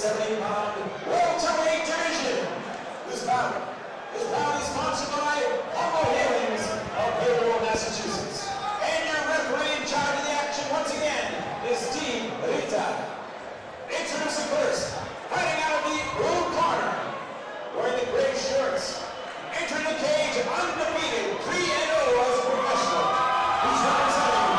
70-pound welterweight division. This bout is sponsored by Unforgiven of Welterweight, Massachusetts. And your referee in charge of the action once again is Steve Rita. Introducing first, fighting out of the blue corner, wearing the gray shorts, entering the cage undefeated, 3-0 as a professional. He's representing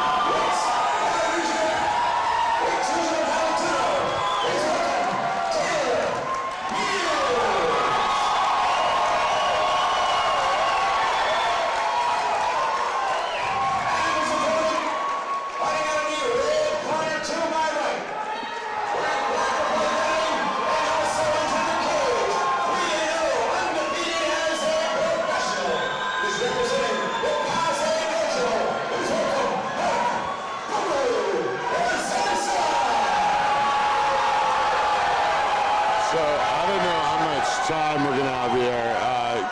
time we're going to have here.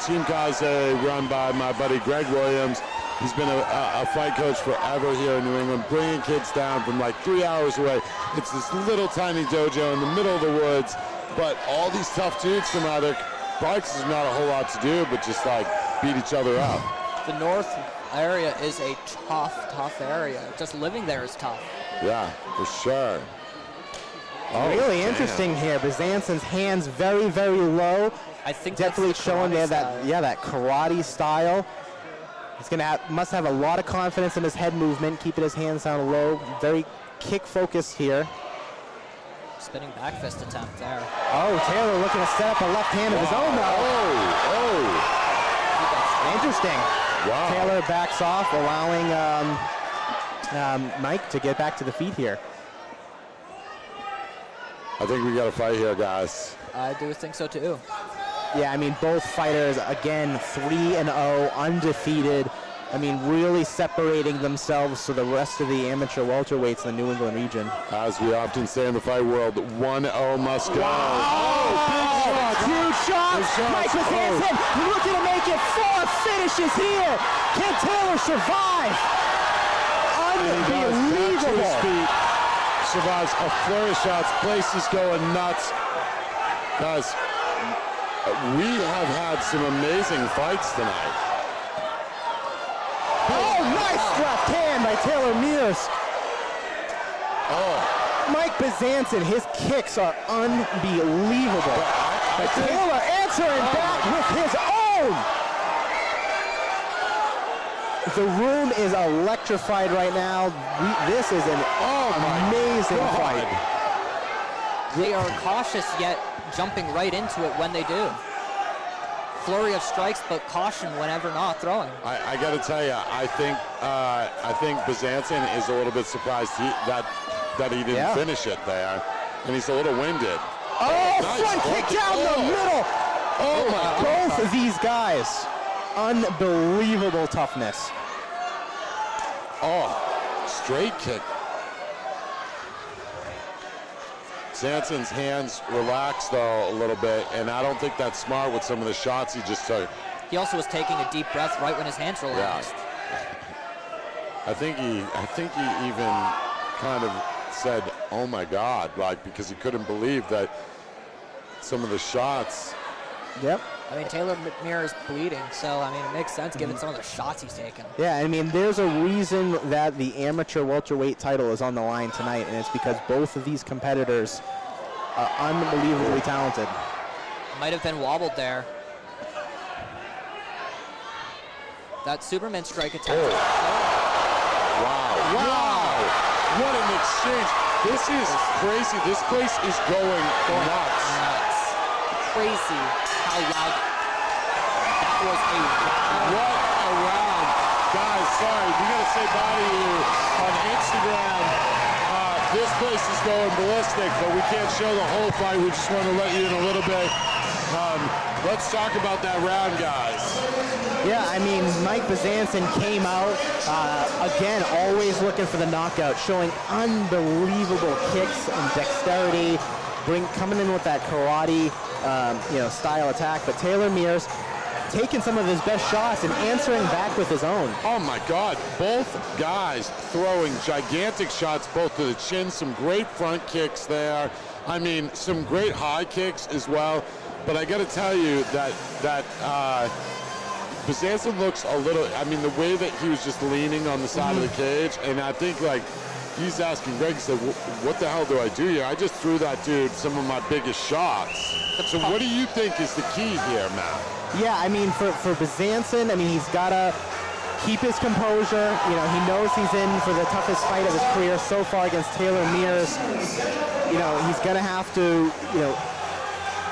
Team Kaze, run by my buddy Greg Williams. He's been a fight coach forever here in New England, bringing kids down from like 3 hours away. It's this little tiny dojo in the middle of the woods, but all these tough dudes come out there. Bikes is not a whole lot to do, but just like beat each other up. The north area is a tough area. Just living there is tough. Yeah, for sure. Oh, really interesting here. Bezanson's hands very, very low. I think definitely that's the showing there that style. that karate style. He's gonna must have a lot of confidence in his head movement, keeping his hands down low. Very kick focused here. Spinning back fist attempt there. Oh, Taylor looking to set up a left hand of his own though. Oh. Interesting. Wow. Taylor backs off, allowing Mike to get back to the feet here. I think we got a fight here, guys. I do think so too. Yeah, I mean, both fighters, again, 3-0, undefeated. I mean, really separating themselves to the rest of the amateur welterweights in the New England region. As we often say in the fight world, 1-0 must go. Oh, big shots. Huge shots. Mike Bezanson looking to make it 4 finishes here. Can Taylor survive? Unbelievable. Survives a flurry of shots. Place is going nuts. Guys, we have had some amazing fights tonight. Oh, nice left hand by Taylor Mears. Oh. Mike Bezanson, his kicks are unbelievable. But Taylor answering back with his own. The room is electrified right now. This is an amazing fight. They are cautious yet jumping right into it when they do. Flurry of strikes, but caution whenever not throwing. I got to tell you, I think Bezanson is a little bit surprised that he didn't finish it there, and he's a little winded. Oh, nice. Front kick down the middle. Oh my! Both of these guys, unbelievable toughness. Oh, straight kick. Bezanson's hands relaxed though a little bit, and I don't think that's smart with some of the shots he just took. He also was taking a deep breath right when his hands relaxed. Yeah. I think he even kind of said, "Oh my God," like because he couldn't believe that some of the shots. Yep. I mean, Taylor Mears is bleeding, so I mean, it makes sense given some of the shots he's taken. Yeah, I mean, there's a reason that the amateur welterweight title is on the line tonight, and it's because both of these competitors are unbelievably talented. Might have been wobbled there. That Superman strike attack. Oh. Wow. What an exchange. This is crazy. This place is going nuts. Crazy how loud that was. What a round. Guys, sorry, we got to say bye to you on Instagram. This place is going ballistic, but we can't show the whole fight. We just want to let you in a little bit. Let's talk about that round, guys. Yeah, I mean, Mike Bezanson came out, again, always looking for the knockout, showing unbelievable kicks and dexterity, coming in with that karate style attack. But Taylor Mears taking some of his best shots and answering back with his own. Oh my God, both guys throwing gigantic shots, both to the chin, some great front kicks there. I mean, some great high kicks as well. But I got to tell you that Bezanson looks a little. I mean, the way that he was just leaning on the side of the cage, and I think like he's asking Greg. He said, "What the hell do I do here? I just threw that dude some of my biggest shots." So what do you think is the key here, Matt? Yeah, I mean, for Bezanson, I mean, he's got to keep his composure. You know, he knows he's in for the toughest fight of his career so far against Taylor Mears. You know, he's going to have to,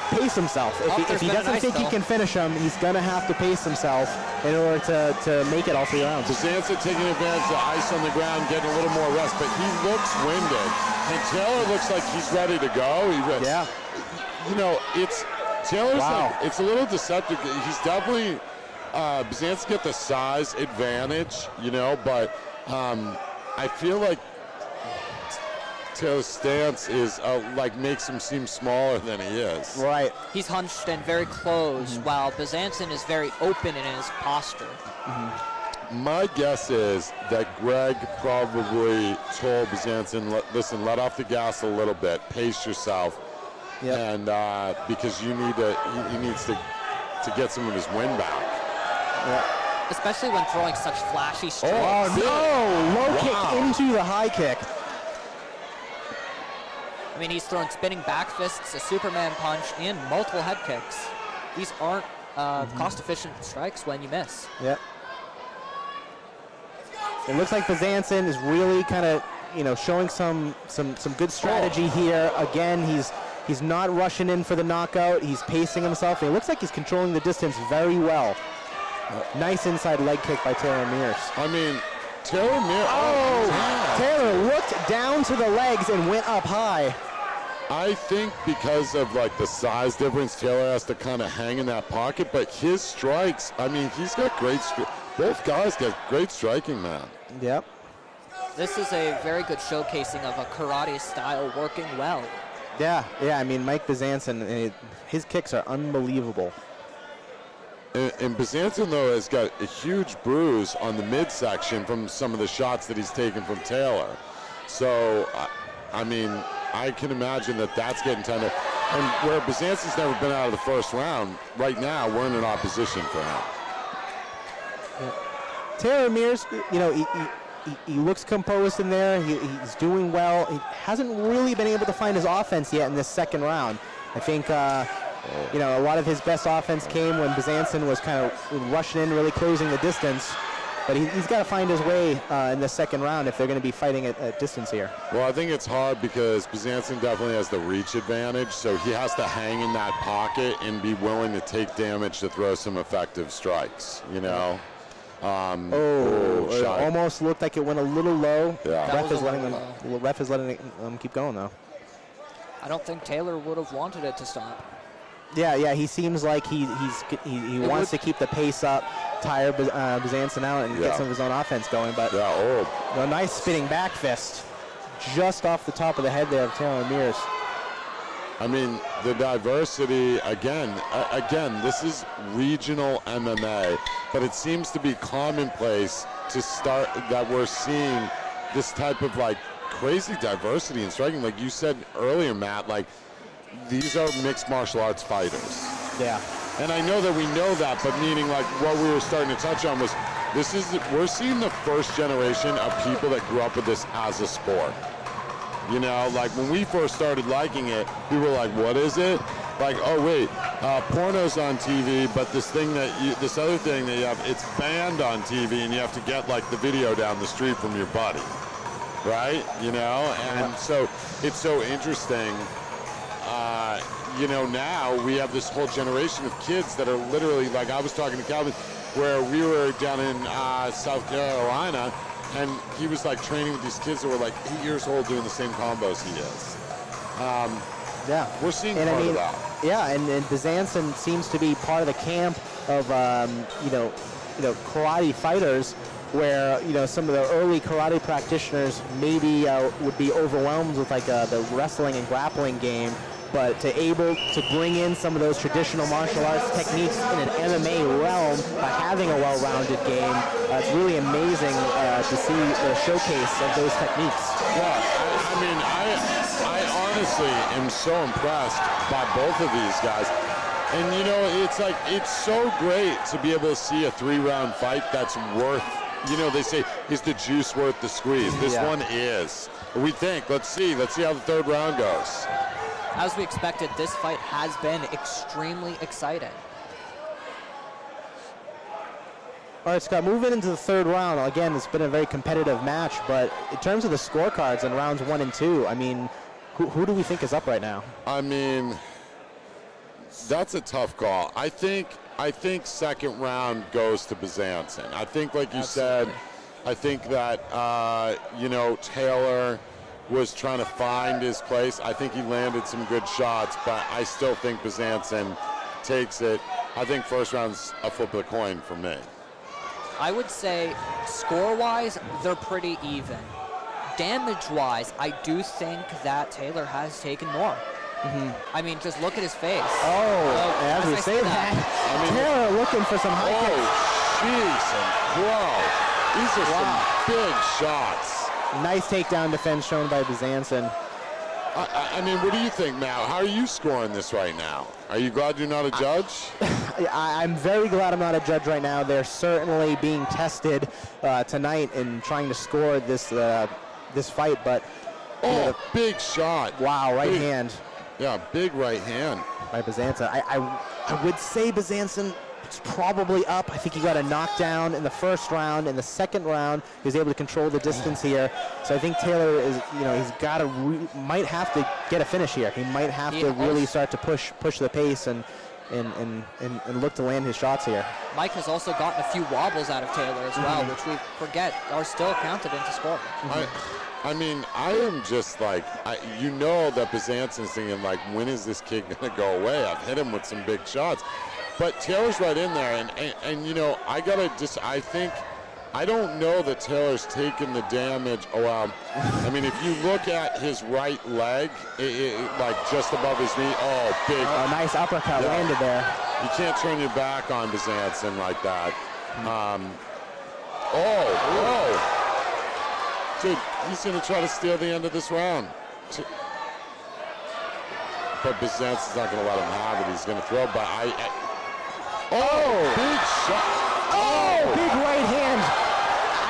pace himself. If he doesn't think he can finish him, he's going to have to pace himself in order to make it all 3 rounds. Bezanson taking advantage of the ice on the ground, getting a little more rest, but he looks winded. And Taylor looks like he's ready to go. Yeah. You know, Taylor's like, it's a little deceptive. He's definitely, Bezanson get the size advantage, but I feel like Taylor's stance is makes him seem smaller than he is. Right. He's hunched and very close, while Bezanson is very open in his posture. My guess is that Greg probably told Bezanson, listen, let off the gas a little bit, pace yourself, and because he needs to get some of his wind back. Yeah. Especially when throwing such flashy strikes. Oh, no! Low kick into the high kick. I mean, he's thrown spinning back fists, a Superman punch, and multiple head kicks. These aren't cost-efficient strikes when you miss. Yeah. It looks like Bezanson is really kind of, showing some good strategy here. Again, he's not rushing in for the knockout. He's pacing himself. It looks like he's controlling the distance very well. Nice inside leg kick by Taylor Mears. I mean, Taylor Mears. Taylor looked down to the legs and went up high. I think because of the size difference, Taylor has to kind of hang in that pocket. But his strikes, I mean, he's got great. Both guys got great striking, man. Yep. This is a very good showcasing of a karate style working well. Yeah. I mean, Mike Bezanson, his kicks are unbelievable. And Bezanson, though, has got a huge bruise on the midsection from some of the shots that he's taken from Taylor. So, I mean, I can imagine that's getting tender. And where Bezanson's never been out of the first round, right now, we're in an opposition for him. Yeah. Taylor Mears, he looks composed in there. He's doing well. He hasn't really been able to find his offense yet in this second round. I think, a lot of his best offense came when Bezanson was kind of rushing in, really closing the distance. But he's got to find his way in the second round if they're going to be fighting at distance here. Well, I think it's hard because Bezanson definitely has the reach advantage, so he has to hang in that pocket and be willing to take damage to throw some effective strikes, It almost looked like it went a little low. Yeah. Ref is letting them keep going, though. I don't think Taylor would have wanted it to stop. Yeah, he seems like he wants to keep the pace up, tire Bezanson out, and get some of his own offense going. But a nice spinning back fist just off the top of the head there of Taylor Mears. I mean, the diversity, again, this is regional MMA, but it seems to be commonplace to start that we're seeing this type of crazy diversity in striking. Like you said earlier, Matt, these are mixed martial arts fighters. Yeah. And I know that we know that, but meaning what we were starting to touch on was we're seeing the first generation of people that grew up with this as a sport. When we first started liking it, we were like, what is it? Oh wait, porno's on TV, but this other thing that you have, it's banned on TV, and you have to get the video down the street from your buddy, right? And so it's so interesting. Now we have this whole generation of kids that are literally, I was talking to Calvin, where we were down in South Carolina, and he was training with these kids that were 8 years old doing the same combos he is. We're seeing part of that. Yeah, and Bezanson seems to be part of the camp of karate fighters, where some of the early karate practitioners maybe would be overwhelmed with the wrestling and grappling game, but to able to bring in some of those traditional martial arts techniques in an MMA realm by having a well-rounded game, it's really amazing to see the showcase of those techniques. Yeah, I mean, I honestly am so impressed by both of these guys. And you know, it's so great to be able to see a 3-round fight that's worth, you know, they say, is the juice worth the squeeze? This one is. We think, let's see how the 3rd round goes. As we expected, this fight has been extremely exciting. All right, Scott, moving into the 3rd round. Again, it's been a very competitive match, but in terms of the scorecards in rounds 1 and 2, I mean, who do we think is up right now? I mean, that's a tough call. I think 2nd round goes to Bezanson. I think, like you said, I think that, you know, Taylor was trying to find his place. I think he landed some good shots, but I still think Bezanson takes it. I think 1st round's a flip of the coin for me. I would say score-wise, they're pretty even. Damage-wise, I do think that Taylor has taken more. I mean, just look at his face. As we say that, I mean, Taylor looking for some high kicks. Jeez, bro. These are some big shots. Nice takedown defense shown by Bezanson. I mean, what do you think, Matt? How are you scoring this right now? Are you glad you're not a judge? I'm very glad I'm not a judge right now. They're certainly being tested tonight in trying to score this this fight, but big shot. Wow, right hand. Yeah, big right hand by Bezanson. I would say Bezanson is probably up. I think he got a knockdown in the 1st round. In the 2nd round, he was able to control the distance here. So I think Taylor is, you know, he's got to might have to get a finish here. He might have to really start to push the pace and look to land his shots here. Mike has also gotten a few wobbles out of Taylor as well, which we forget are still counted into scoring. I mean, I am just like, you know that Bezanson's thinking, like, when is this kid going to go away? I've hit him with some big shots. But Taylor's right in there, and you know, I don't know that Taylor's taken the damage. I mean, if you look at his right leg, like just above his knee, big. A nice uppercut landed there. You can't turn your back on Bezanson like that. Dude, he's going to try to steal the end of this round. But Bezanson's not going to let him have it. He's going to throw, but big shot. Big right hand.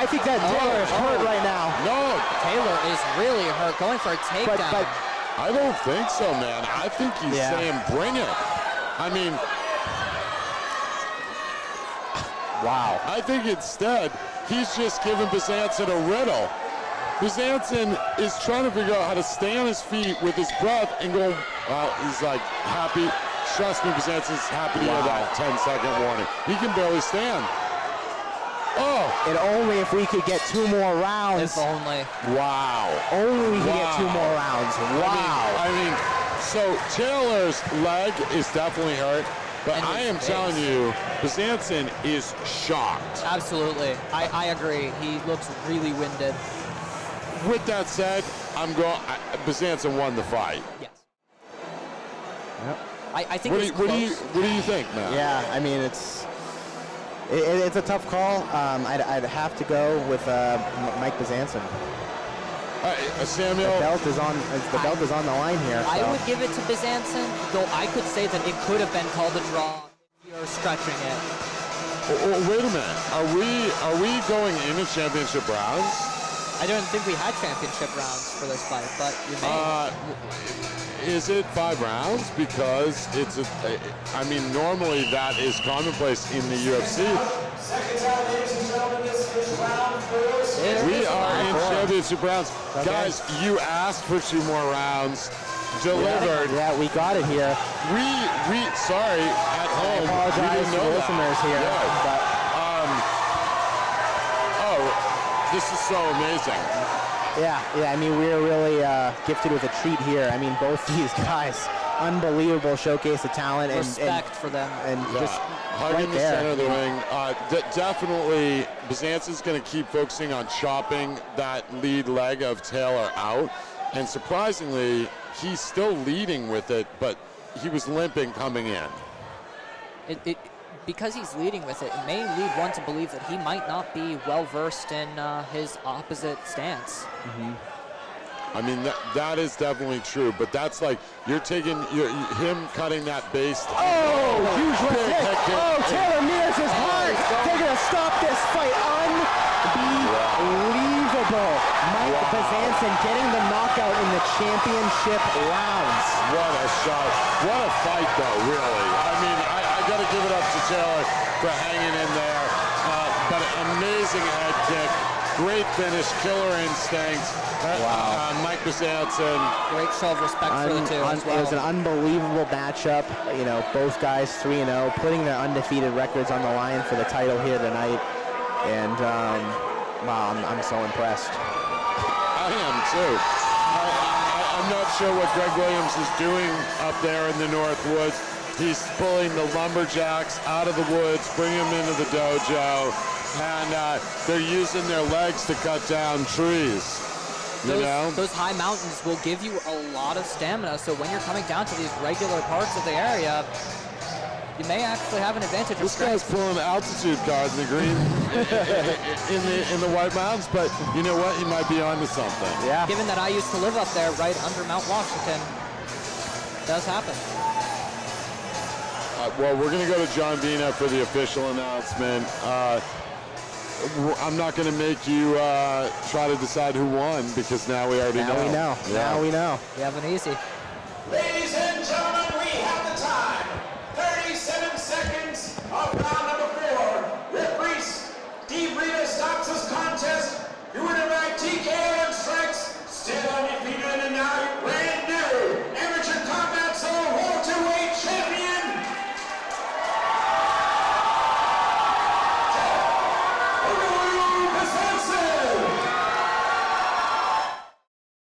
I think that Taylor is hurt right now. No. Taylor is really hurt, going for a takedown. But I don't think so, man. I think he's saying bring it. I mean, wow. I think instead, he's just giving Bezanson a riddle. Bezanson is trying to figure out how to stay on his feet with his breath and go, he's like happy. Trust me, Bezanson's happy to hear that 10-second warning. He can barely stand. And only if we could get 2 more rounds. If only. Wow. Only we could get 2 more rounds. Wow. I mean, so Taylor's leg is definitely hurt, but I am telling you, Bezanson is shocked. Absolutely. I agree. He looks really winded. With that said, Bezanson won the fight. Yes. Yep. I think what do you think, Matt? Yeah, I mean, it's a tough call. I'd have to go with Mike Bezanson. Samuel, the belt is on the line here. I would give it to Bezanson, though I could say that it could have been called a draw if you're stretching it. Wait a minute. Are we going into championship rounds? I don't think we had championship rounds for this fight, but you may. Is it 5 rounds? Because I mean, normally that is commonplace in the UFC. We are in championship rounds. Okay. Guys, you asked for 2 more rounds. Delivered. Yeah, we got it here. We sorry, at home. I apologize to the listeners here. Yeah. But, this is so amazing. Yeah, I mean, we're really gifted with a treat here. I mean, both these guys, unbelievable showcase of talent. Respect for them. And just hug right in the there. center of the ring. Definitely, Bezanson's going to keep focusing on chopping that lead leg of Taylor out. And surprisingly, he's still leading with it, but he was limping coming in. Because he's leading with it, it may lead one to believe that he might not be well-versed in his opposite stance. I mean, that is definitely true, but that's like, you're taking him cutting that base. Oh, huge left kick. Oh, Taylor Mears is hurt. They're going to stop this fight. Unbelievable. Mike Bezanson getting the knockout in the championship rounds. What a shot. What a fight, though, really. I mean, I got to give it up to Taylor for hanging in there. But amazing head kick. Great finish, killer instinct. Wow. Mike Bezanson. Great show of respect for the two as well. It was an unbelievable matchup. You know, both guys 3-0, putting their undefeated records on the line for the title here tonight. And, wow, I'm so impressed. I am, too. I'm not sure what Greg Williams is doing up there in the North Woods. He's pulling the lumberjacks out of the woods, bringing them into the dojo, and they're using their legs to cut down trees. Those high mountains will give you a lot of stamina, so when you're coming down to these regular parts of the area, you may actually have an advantage. This guy's pulling altitude guard in the green in the White Mountains, but you know what? He might be onto something. Yeah. Given that I used to live up there right under Mount Washington, it does happen. Well, we're going to go to John Vina for the official announcement. I'm not going to make you try to decide who won because now we already know. Now we know. You have an easy. Ladies and